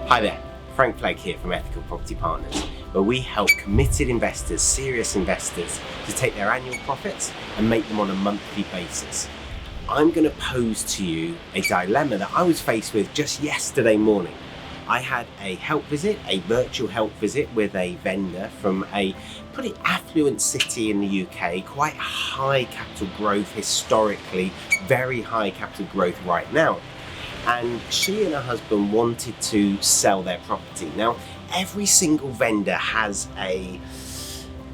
Hi there, Frank Flegg here from Ethical Property Partners, where we help committed investors, serious investors, to take their annual profits and make them on a monthly basis. I'm going to pose to you a dilemma that I was faced with just yesterday morning. I had a help visit, a virtual help visit with a vendor from a pretty affluent city in the UK, quite high capital growth historically, very high capital growth right now. And she and her husband wanted to sell their property. Now, every single vendor has an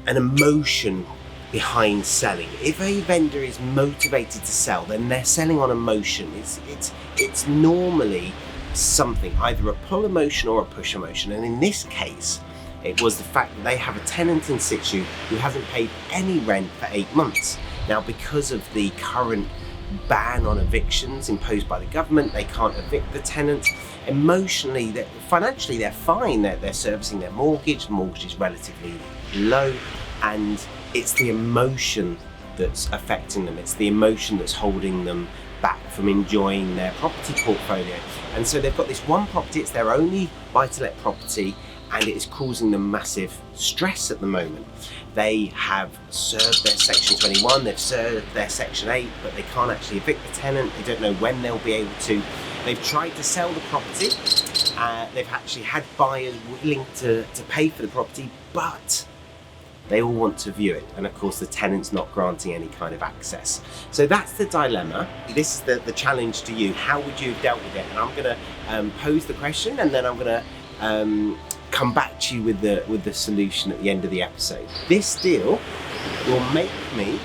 emotion behind selling. If a vendor is motivated to sell, then they're selling on emotion. It's normally something, either a pull emotion or a push emotion. And in this case, it was the fact that they have a tenant in situ who hasn't paid any rent for 8 months. Now, because of the current ban on evictions imposed by the government, they can't evict the tenant. Emotionally, financially, they're fine. They're servicing their mortgage. The mortgage is relatively low, and it's the emotion that's affecting them. It's the emotion that's holding them back from enjoying their property portfolio. And so they've got this one property. It's their only buy-to-let property, and it is causing them massive stress at the moment. They have served their Section 21, they've served their Section 8, but they can't actually evict the tenant. They don't know when they'll be able to. They've tried to sell the property. They've actually had buyers willing to pay for the property, but they all want to view it. And of course, the tenant's not granting any kind of access. So that's the dilemma. This is the challenge to you. How would you have dealt with it? And I'm gonna pose the question, and then I'm gonna come back to you with the solution at the end of the episode. This deal will make me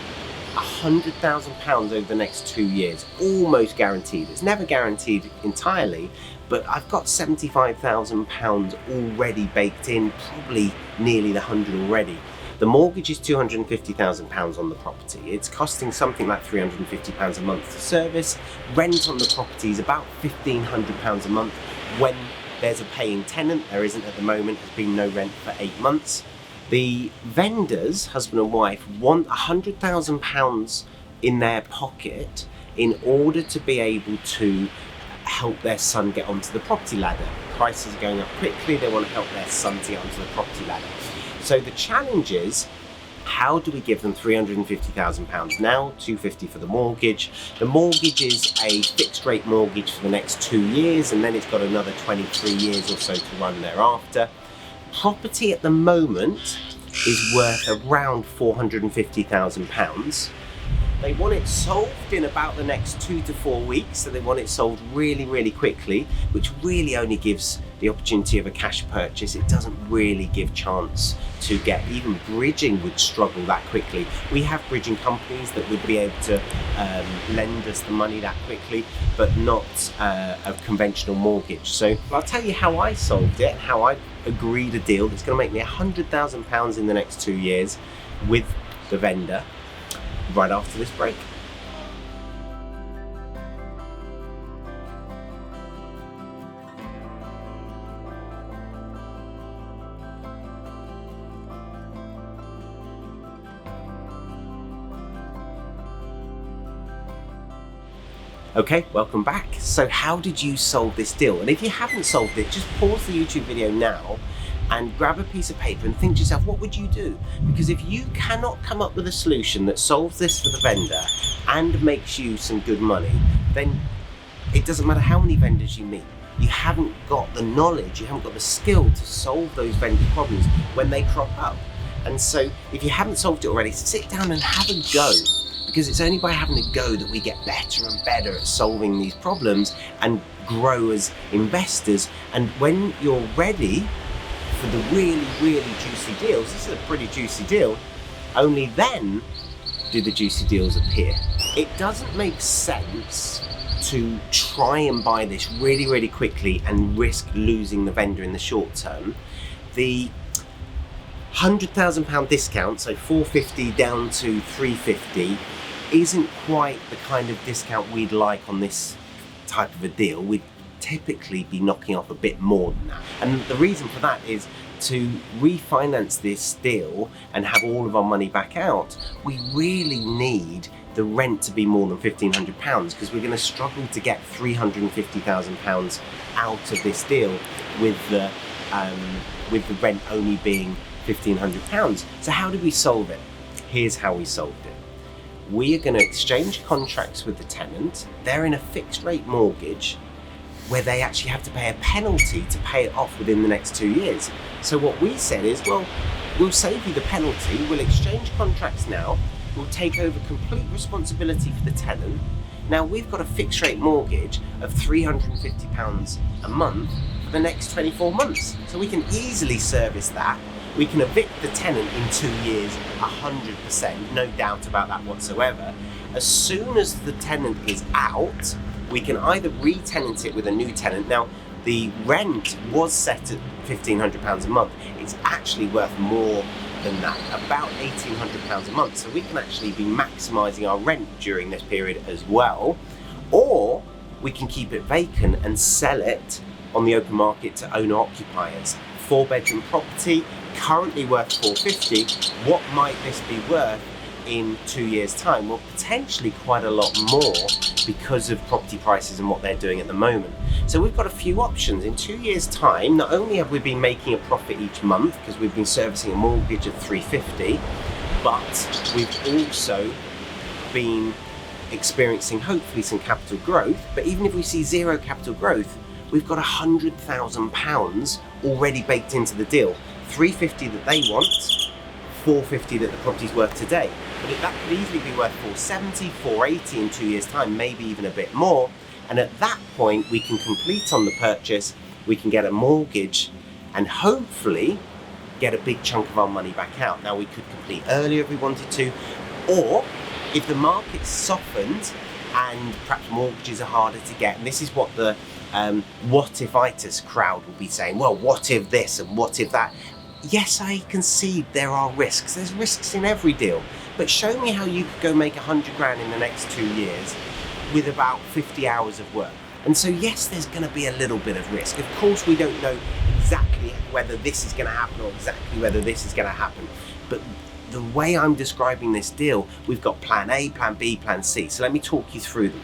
£100,000 over the next 2 years, almost guaranteed. It's never guaranteed entirely, but I've got £75,000 already baked in, probably nearly the 100 already. The mortgage is £250,000 on the property. It's costing something like £350 a month to service. Rent on the property is about £1,500 a month when there's a paying tenant. There isn't at the moment. There's been no rent for 8 months. The vendors, husband and wife, want £100,000 in their pocket in order to be able to help their son get onto the property ladder. Prices are going up quickly. They want to help their son to get onto the property ladder. So the challenge is, how do we give them £350,000 now, £250,000 for the mortgage? The mortgage is a fixed rate mortgage for the next 2 years, and then it's got another 23 years or so to run thereafter. Property at the moment is worth around £450,000. They want it solved in about the next 2 to 4 weeks, so they want it sold really, really quickly, which really only gives the opportunity of a cash purchase. It doesn't really give chance to get, even bridging would struggle that quickly. We have bridging companies that would be able to lend us the money that quickly, but not a conventional mortgage. So I'll tell you how I solved it, how I agreed a deal that's going to make me £100,000 in the next 2 years with the vendor, right after this break. Okay, welcome back. So how did you solve this deal? And if you haven't solved it, just pause the YouTube video now and grab a piece of paper and think to yourself, what would you do? Because if you cannot come up with a solution that solves this for the vendor and makes you some good money, then it doesn't matter how many vendors you meet. You haven't got the knowledge, you haven't got the skill to solve those vendor problems when they crop up. And so if you haven't solved it already, sit down and have a go. Because it's only by having a go that we get better and better at solving these problems and grow as investors. And when you're ready for the really, really juicy deals, this is a pretty juicy deal, only then do the juicy deals appear. It doesn't make sense to try and buy this really, really quickly and risk losing the vendor in the short term. The £100,000 discount, so $450 down to $350, isn't quite the kind of discount we'd like on this type of a deal. We'd typically be knocking off a bit more than that. And the reason for that is to refinance this deal and have all of our money back out, we really need the rent to be more than £1,500, because we're going to struggle to get £350,000 out of this deal with the rent only being £1,500. So how did we solve it? Here's how we solved it. We are going to exchange contracts with the tenant. They're in a fixed rate mortgage where they actually have to pay a penalty to pay it off within the next 2 years. So what we said is, well, we'll save you the penalty, we'll exchange contracts now, we'll take over complete responsibility for the tenant. Now we've got a fixed rate mortgage of £350 a month for the next 24 months. So we can easily service that. We can evict the tenant in 2 years, 100%, no doubt about that whatsoever. As soon as the tenant is out, we can either re-tenant it with a new tenant. Now, the rent was set at £1,500 a month. It's actually worth more than that, about £1,800 a month. So we can actually be maximising our rent during this period as well. Or we can keep it vacant and sell it on the open market to owner-occupiers. 4-bedroom property, currently worth £450. What might this be worth in 2 years' time? Well, potentially quite a lot more because of property prices and what they're doing at the moment. So we've got a few options. In 2 years' time, not only have we been making a profit each month because we've been servicing a mortgage of £350, but we've also been experiencing hopefully some capital growth. But even if we see zero capital growth, we've got £100,000 already baked into the deal. £350 that they want, £450 that the property's worth today. But that could easily be worth £470, £480 in 2 years' time, maybe even a bit more. And at that point, we can complete on the purchase, we can get a mortgage, and hopefully get a big chunk of our money back out. Now, we could complete earlier if we wanted to, or if the market softened and perhaps mortgages are harder to get, and this is what the what-if-itis crowd will be saying, well, what if this and what if that? Yes, I concede there are risks. There's risks in every deal. But show me how you could go make 100 grand in the next 2 years with about 50 hours of work. And so, yes, there's going to be a little bit of risk. Of course, we don't know exactly whether this is going to happen or exactly whether this is going to happen. But the way I'm describing this deal, we've got plan A, plan B, plan C. So let me talk you through them.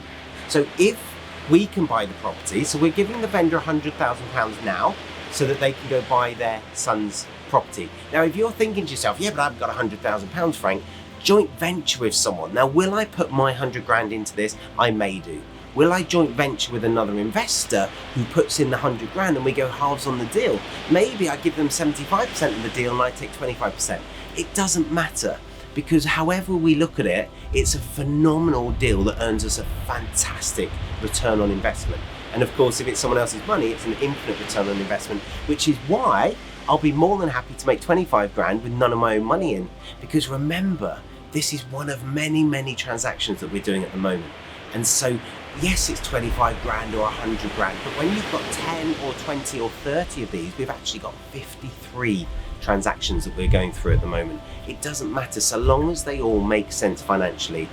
So if we can buy the property, so we're giving the vendor £100,000 now so that they can go buy their son's property. Now, if you're thinking to yourself, yeah, but I've got £100,000, Frank, joint venture with someone. Now, will I put my 100 grand into this? I may do. Will I joint venture with another investor who puts in the 100 grand and we go halves on the deal? Maybe I give them 75% of the deal and I take 25%. It doesn't matter, because however we look at it, it's a phenomenal deal that earns us a fantastic return on investment. And of course, if it's someone else's money, it's an infinite return on investment, which is why I'll be more than happy to make 25 grand with none of my own money in. Because remember, this is one of many, many transactions that we're doing at the moment. And so, yes, it's 25 grand or 100 grand, but when you've got 10 or 20 or 30 of these, we've actually got 53 transactions that we're going through at the moment. It doesn't matter, so long as they all make sense financially.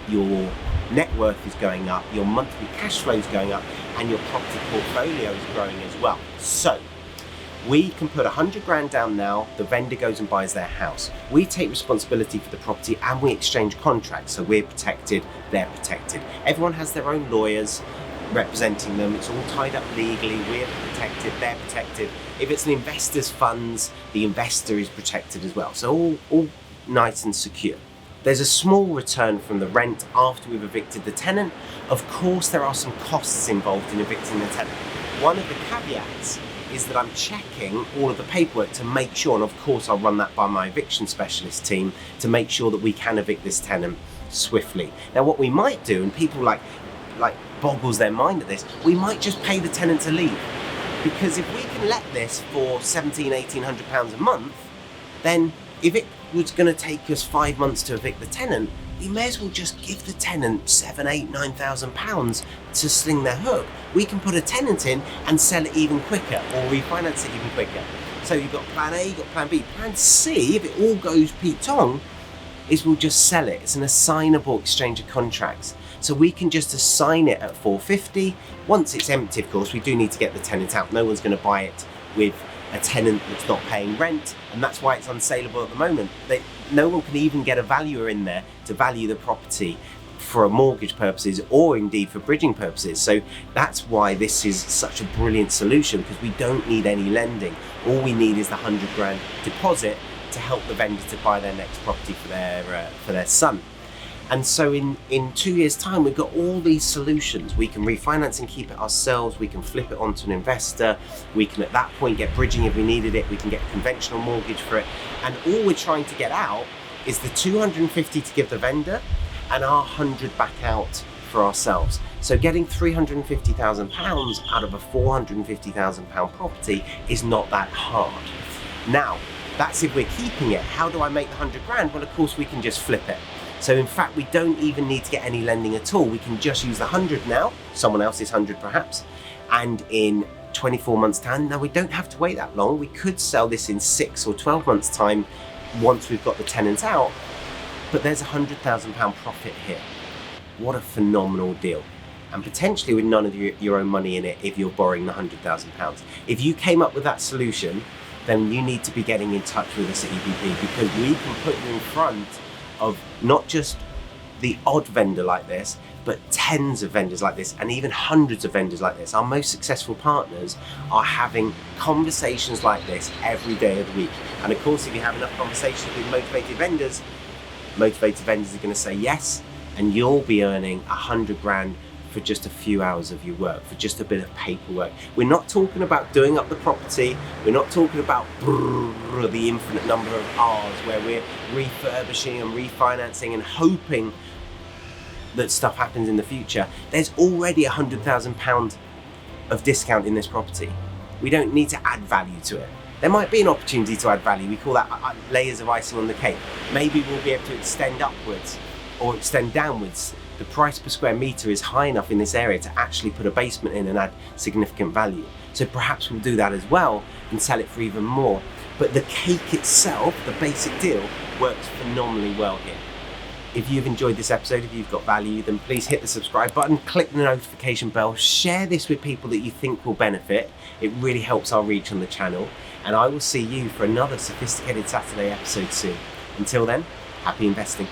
Your net worth is going up, your monthly cash flow is going up, and your property portfolio is growing as well. So we can put 100 grand down now, the vendor goes and buys their house. We take responsibility for the property and we exchange contracts, so we're protected, they're protected. Everyone has their own lawyers representing them, it's all tied up legally, we're protected, they're protected. If it's an investor's funds, the investor is protected as well. So all nice and secure. There's a small return from the rent after we've evicted the tenant. Of course, there are some costs involved in evicting the tenant. One of the caveats is that I'm checking all of the paperwork to make sure, and of course I'll run that by my eviction specialist team to make sure that we can evict this tenant swiftly. Now what we might do, and people like boggles their mind at this, we might just pay the tenant to leave. Because if we can let this for £1,800 a month, then if it was going to take us 5 months to evict the tenant, we may as well just give the tenant £7,000, £8,000, £9,000 to sling their hook. We can put a tenant in and sell it even quicker, or refinance it even quicker. So you've got plan A, you've got plan B. Plan C, if it all goes Pete-tong, is we'll just sell it. It's an assignable exchange of contracts. So we can just assign it at £450. Once it's empty, of course, we do need to get the tenant out. No one's going to buy it with a tenant that's not paying rent, and that's why it's unsaleable at the moment. No one can even get a valuer in there to value the property for mortgage purposes or indeed for bridging purposes. So that's why this is such a brilliant solution, because we don't need any lending. All we need is the 100 grand deposit to help the vendor to buy their next property for their son. And so in 2 years' time, we've got all these solutions. We can refinance and keep it ourselves. We can flip it onto an investor. We can at that point get bridging if we needed it. We can get a conventional mortgage for it. And all we're trying to get out is the 250 to give the vendor and our 100 back out for ourselves. So getting £350,000 out of a £450,000 property is not that hard. Now, that's if we're keeping it. How do I make the 100 grand? Well, of course, we can just flip it. So in fact, we don't even need to get any lending at all. We can just use the 100 now, someone else's 100 perhaps, and in 24 months time, now we don't have to wait that long. We could sell this in 6 or 12 months time once we've got the tenants out, but there's £100,000 profit here. What a phenomenal deal. And potentially with none of your own money in it if you're borrowing the £100,000. If you came up with that solution, then you need to be getting in touch with us at EPP, because we can put you in front of not just the odd vendor like this, but tens of vendors like this, and even hundreds of vendors like this. Our most successful partners are having conversations like this every day of the week. And of course, if you have enough conversations with motivated vendors are going to say yes, and you'll be earning 100 grand for just a few hours of your work, for just a bit of paperwork. We're not talking about doing up the property. We're not talking about the infinite number of hours where we're refurbishing and refinancing and hoping that stuff happens in the future. There's already £100,000 of discount in this property. We don't need to add value to it. There might be an opportunity to add value. We call that layers of icing on the cake. Maybe we'll be able to extend upwards or extend downwards. The price per square metre is high enough in this area to actually put a basement in and add significant value. So perhaps we'll do that as well and sell it for even more. But the cake itself, the basic deal, works phenomenally well here. If you've enjoyed this episode, if you've got value, then please hit the subscribe button, click the notification bell, share this with people that you think will benefit. It really helps our reach on the channel. And I will see you for another Sophisticated Saturday episode soon. Until then, happy investing.